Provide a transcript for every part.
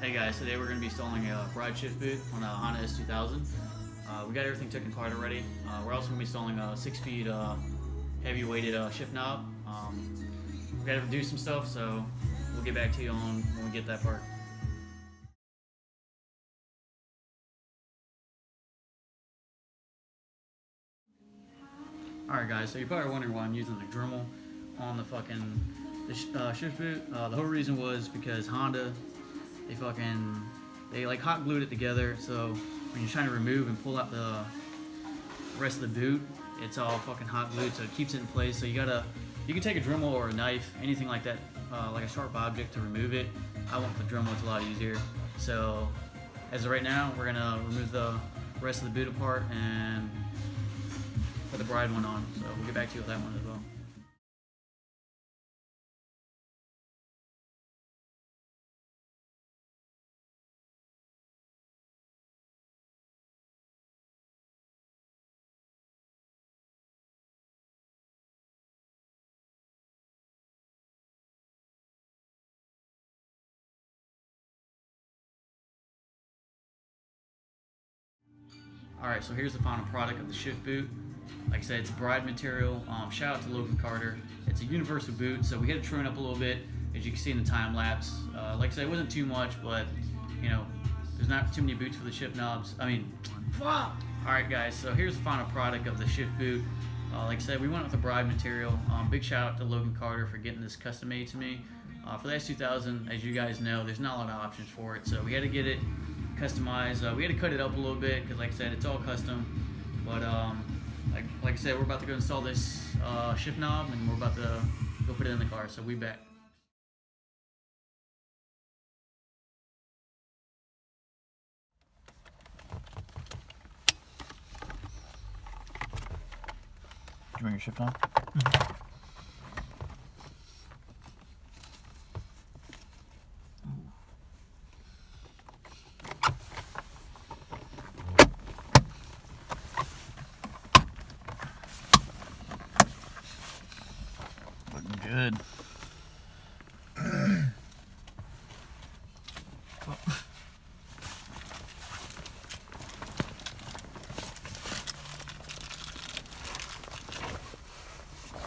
Hey guys, today we're going to be installing a bride shift boot on a Honda S2000. We got everything taken apart already. We're also going to be installing a 6-speed heavy weighted shift knob. We got to do some stuff, so we'll get back to you on when we get that part. Alright guys, so you're probably wondering why I'm using the Dremel on the shift boot. The whole reason was because Honda, they like hot glued it together, so when you're trying to remove and pull out the rest of the boot, it's all fucking hot glued, so it keeps it in place. So you can take a Dremel or a knife, anything like that, like a sharp object to remove it. I went with the Dremel, it's a lot easier. So as of right now, we're gonna remove the rest of the boot apart and put the bride one on. So we'll get back to you with that one as well. Alright, so here's the final product of the shift boot. Like I said, it's a bride material. Shout out to Logan Carter. It's a universal boot, so we had to trim it up a little bit, as you can see in the time lapse. Like I said, it wasn't too much, but you know, there's not too many boots for the shift knobs. Alright guys, so here's the final product of the shift boot. Like I said, we went with the bride material. Big shout out to Logan Carter for getting this custom made to me. For the S2000, as you guys know, there's not a lot of options for it, so we had to get it customized. We had to cut it up a little bit because, like I said, it's all custom. But like I said, we're about to go install this shift knob, and we're about to go put it in the car. So we back. Did you bring your shift on? Good. I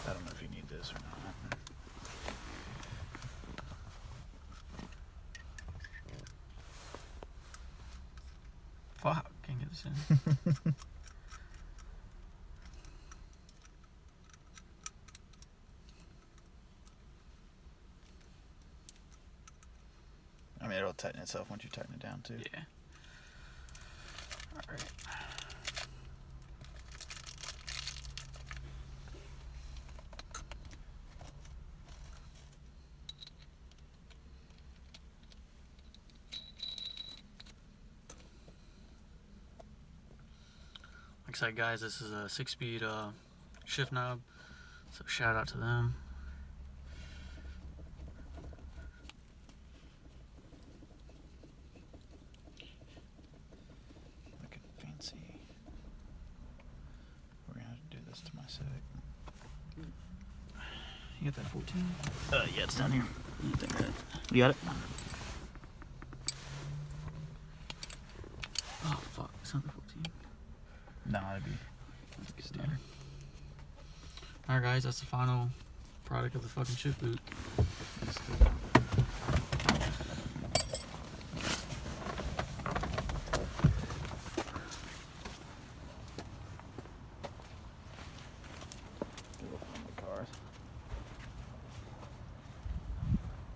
don't know if you need this or not. Fuck, can't get this in. I mean, it'll tighten itself once you tighten it down too. Yeah. All right. Like I said, guys, this is a 6-speed shift knob, so shout out to them. Looking fancy. We're gonna have to do this to my Civic. You got that 14? Yeah, it's down here. I think that. You got it? Oh fuck, it's not the 14. No, it'd be standard. Alright guys, that's the final product of the fucking shift boot.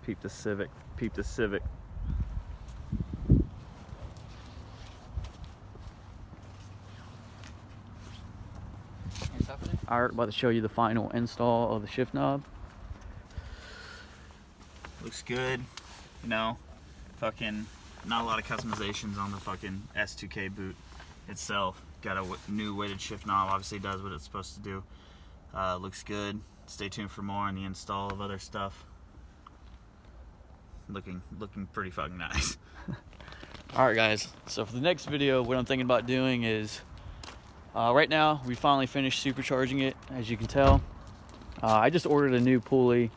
Peep the Civic. Peep the Civic. Alright, about to show you the final install of the shift knob. Looks good. You know, fucking not a lot of customizations on the fucking S2K boot itself. Got a new weighted shift knob. Obviously does what it's supposed to do. Looks good. Stay tuned for more on the install of other stuff. Looking pretty fucking nice. Alright guys, so for the next video, what I'm thinking about doing is right now we finally finished supercharging it, as you can tell. I just ordered a new pulley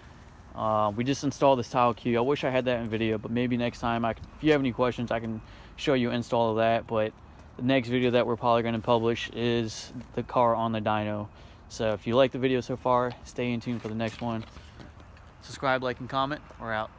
We just installed this tile queue. I wish I had that in video, but maybe next time if you have any questions, I can show you install of that. But the next video that we're probably going to publish is the car on the dyno. So if you like the video so far, stay in tune for the next one. Subscribe, like, and comment. We're out.